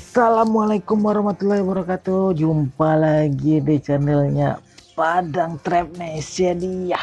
Assalamualaikum warahmatullahi wabarakatuh. Jumpa lagi di channelnya Padang Trap Nation ya.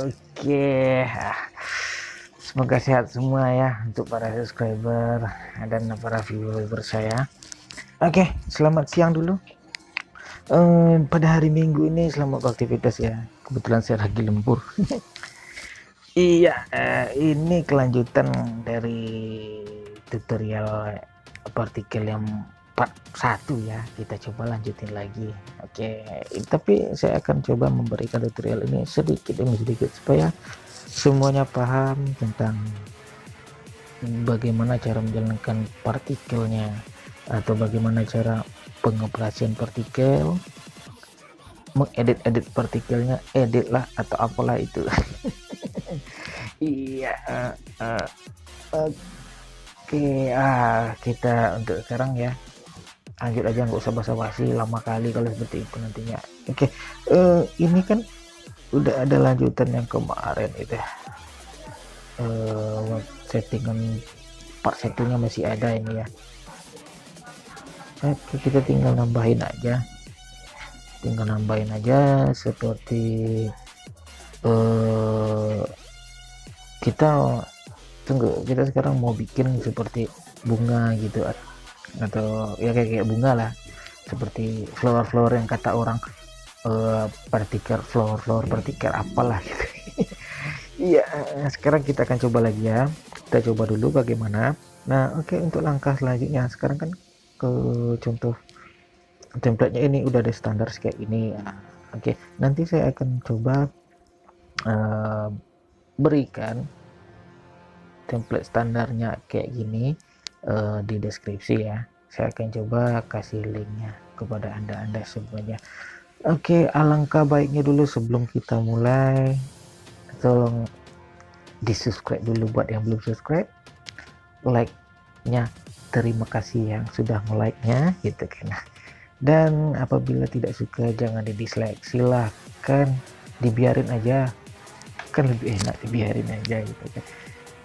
Oke. Semoga sehat semua ya untuk para subscriber dan para viewer saya. Oke, selamat siang dulu. Pada hari Minggu ini selamat beraktivitas ya. Kebetulan saya lagi lembur. Iya, ini kelanjutan dari tutorial partikel yang part 1 ya. Kita coba lanjutin lagi. Oke, tapi saya akan coba memberikan tutorial ini sedikit demi sedikit supaya semuanya paham tentang bagaimana cara menjalankan partikelnya atau bagaimana cara pengoperasian partikel, mengedit partikelnya, edit lah atau apalah itu. Iya, oke, kita untuk sekarang ya lanjut aja, nggak usah basa-basi lama kali kalau seperti itu nantinya. Oke, ini kan udah ada lanjutan yang kemarin itu ya. Settingan part satunya masih ada ini ya. Oke, kita tinggal nambahin aja seperti kita sekarang mau bikin seperti bunga gitu atau ya kayak bunga lah, seperti flower yang kata orang partikel flower partikel apalah gitu. Iya, sekarang kita akan coba lagi ya, kita coba dulu bagaimana. Nah oke, untuk langkah selanjutnya sekarang kan ke contoh templatenya ini udah ada standar kayak ini. Oke, nanti saya akan coba berikan template standarnya kayak gini di deskripsi ya. Saya akan coba kasih linknya kepada anda semuanya. Oke, alangkah baiknya dulu sebelum kita mulai, tolong di subscribe dulu buat yang belum subscribe, like nya terima kasih yang sudah nge-like nya gitu kan. Dan apabila tidak suka jangan di dislike, silahkan dibiarin aja, kan lebih enak dibiarin aja gitu kan.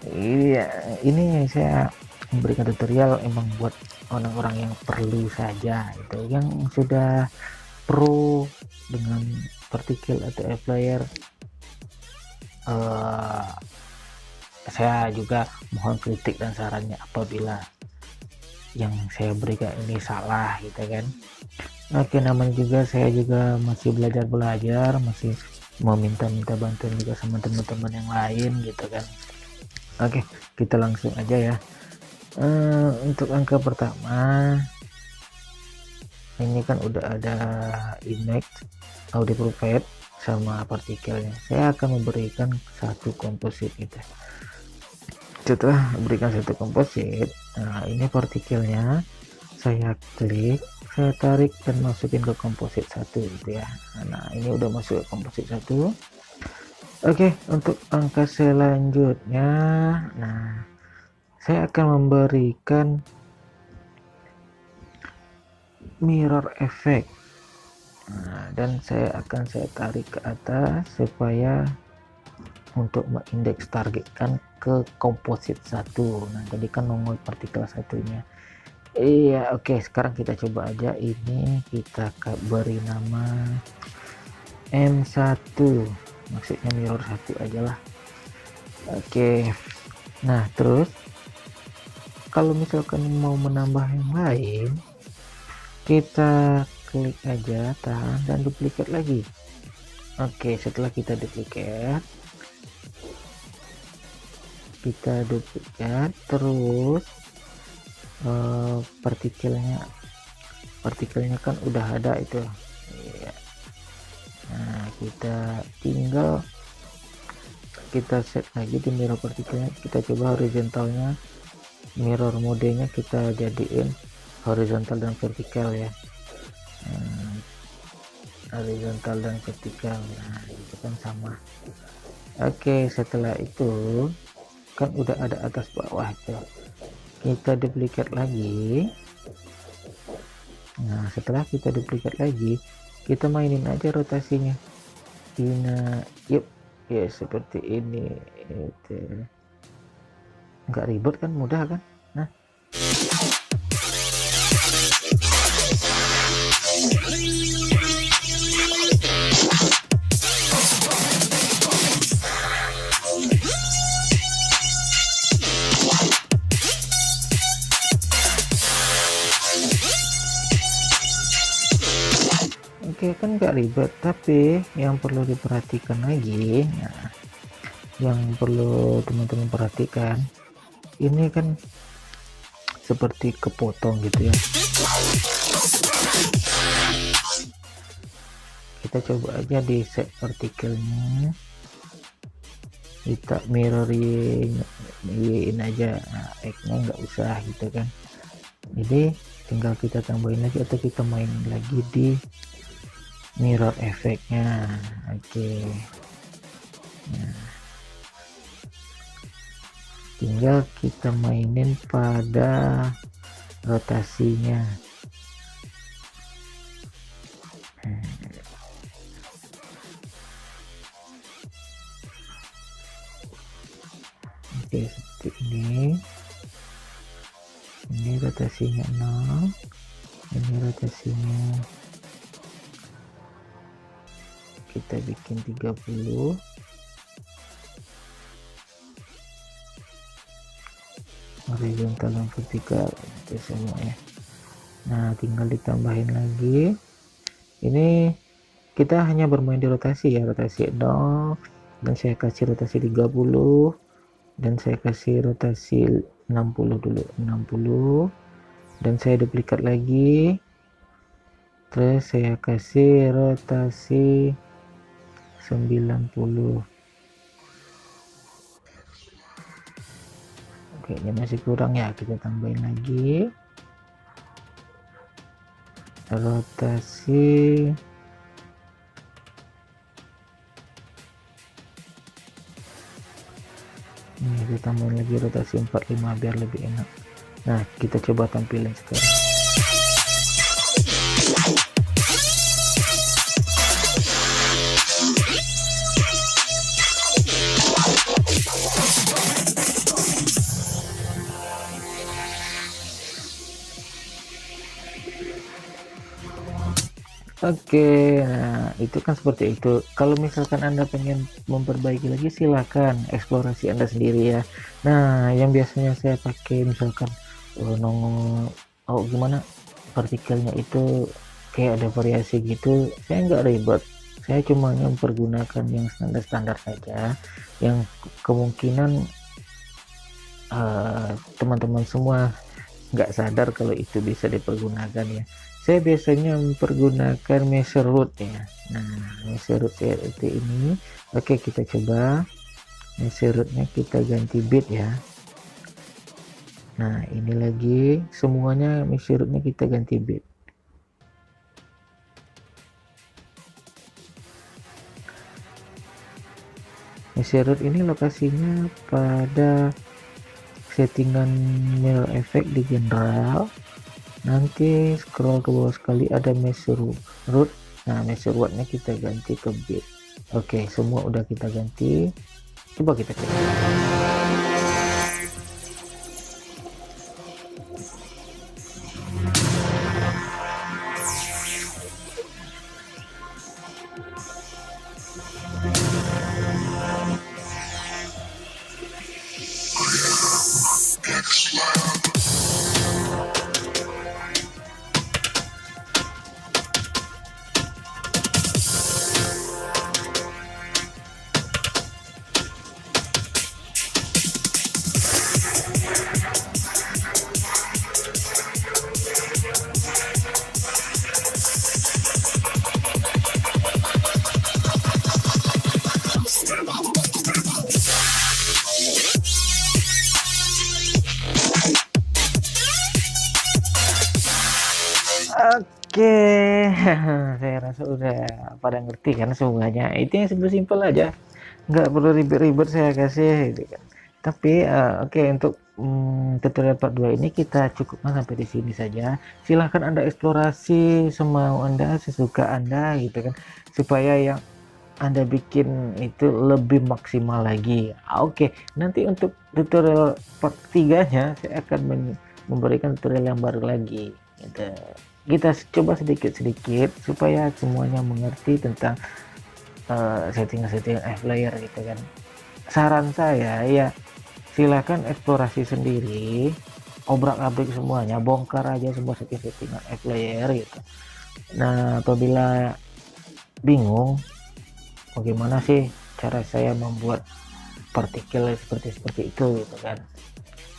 Iya, ini saya memberikan tutorial emang buat orang-orang yang perlu saja itu, yang sudah pro dengan partikel atau air flyer. Saya juga mohon kritik dan sarannya apabila yang saya berikan ini salah gitu kan. Oke, namanya juga saya juga masih belajar masih mau minta bantuan juga sama teman-teman yang lain gitu kan. Oke, kita langsung aja ya. Untuk angka pertama ini kan udah ada image, audio profile sama partikelnya. Saya akan memberikan satu komposit gitu. Setelah berikan satu komposit, nah ini partikelnya saya klik, saya tarik dan masukin ke komposit satu gitu ya. Nah ini udah masuk ke komposit satu. Oke, untuk angka selanjutnya, nah saya akan memberikan mirror effect. Nah, dan saya tarik ke atas supaya untuk mengindeks targetkan ke komposit satu. Nah tadi kan nongol partikel satunya. Iya, oke, sekarang kita coba aja ini, kita beri nama M1, maksudnya mirror 1 aja lah. Oke, nah terus kalau misalkan mau menambah yang lain, kita klik aja tahan dan duplikat lagi. Oke, setelah kita duplikat terus partikelnya kan udah ada itu ya. Nah kita set lagi di mirror partikelnya, kita coba horizontalnya, mirror modenya kita jadiin horizontal dan vertikal ya. Horizontal dan vertikal, nah itu kan sama. Oke, setelah itu kan udah ada atas bawah itu, kita duplikat lagi. Nah setelah kita duplikat lagi, kita mainin aja rotasinya. Yuk ya seperti ini, itu nggak ribet kan, mudah kan. Nah Oke, kan nggak ribet, tapi yang perlu diperhatikan lagi, nah, yang perlu teman-teman perhatikan, ini kan seperti kepotong gitu ya. Kita coba aja di set partikelnya, kita mirroring aja, nah, X-nya nggak usah gitu kan. Jadi tinggal kita tambahin lagi atau kita mainin lagi di mirror efeknya. Oke, nah, tinggal kita mainin pada rotasinya. Oke, seperti ini rotasinya 0, ini rotasinya kita bikin 30, horizontal dan vertikal itu semua ya. Nah, tinggal ditambahin lagi, ini kita hanya bermain di rotasi ya, rotasi 0, dan saya kasih rotasi 30, dan saya kasih rotasi 60 dulu, 60, dan saya duplikat lagi, terus saya kasih rotasi 90. Oke, ini masih kurang ya, kita tambahin lagi rotasi 45 biar lebih enak. Nah, kita coba tampilin sekarang. Oke, nah itu kan seperti itu. Kalau misalkan Anda pengen memperbaiki lagi, silahkan eksplorasi Anda sendiri ya. Nah, yang biasanya saya pakai misalkan nongol, oh gimana, partikelnya itu kayak ada variasi gitu, saya nggak ribet. Saya cuma mempergunakan yang standar-standar saja, yang kemungkinan teman-teman semua nggak sadar kalau itu bisa dipergunakan ya. Saya biasanya mempergunakan measure root ya. Nah, measure root seperti ini. Oke, kita coba measure rootnya, kita ganti bit ya. Nah, ini lagi semuanya measure rootnya kita ganti bit. Measure root ini lokasinya pada settingan mirror effect di general. Nanti scroll ke bawah sekali ada measure root. Nah, measure rootnya kita ganti ke bit. Oke, semua udah kita ganti. Coba kita cek. Oke, saya rasa udah pada ngerti kan semuanya. Itu yang simpel-simpel aja, nggak perlu ribet-ribet saya kasih gitu kan. Tapi oke, untuk tutorial part 2 ini kita cukupkan sampai di sini saja. Silahkan Anda eksplorasi semau Anda, sesuka Anda gitu kan, supaya yang Anda bikin itu lebih maksimal lagi. Oke, nanti untuk tutorial part 3-nya saya akan memberikan tutorial yang baru lagi gitu. kita coba sedikit-sedikit supaya semuanya mengerti tentang setting-setting player gitu kan. Saran saya ya silahkan eksplorasi sendiri, obrak-abrik semuanya, bongkar aja semua setting-settingan player gitu. Nah apabila bingung bagaimana sih cara saya membuat partikel seperti itu gitu kan,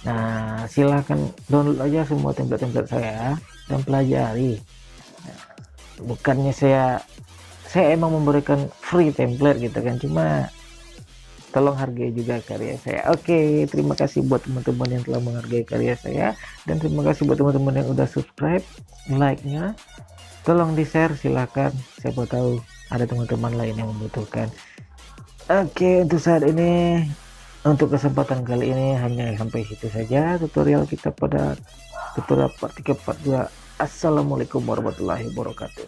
nah silahkan download aja semua template-template saya dan pelajari. Bukannya saya emang memberikan free template gitu kan, cuma tolong hargai juga karya saya. Oke, terima kasih buat teman-teman yang telah menghargai karya saya, dan terima kasih buat teman-teman yang udah subscribe, like-nya tolong di share, silahkan, siapa tahu ada teman-teman lain yang membutuhkan. Oke, untuk saat ini, untuk kesempatan kali ini hanya sampai situ saja tutorial kita pada tutorial part 3 part 2. Assalamualaikum warahmatullahi wabarakatuh.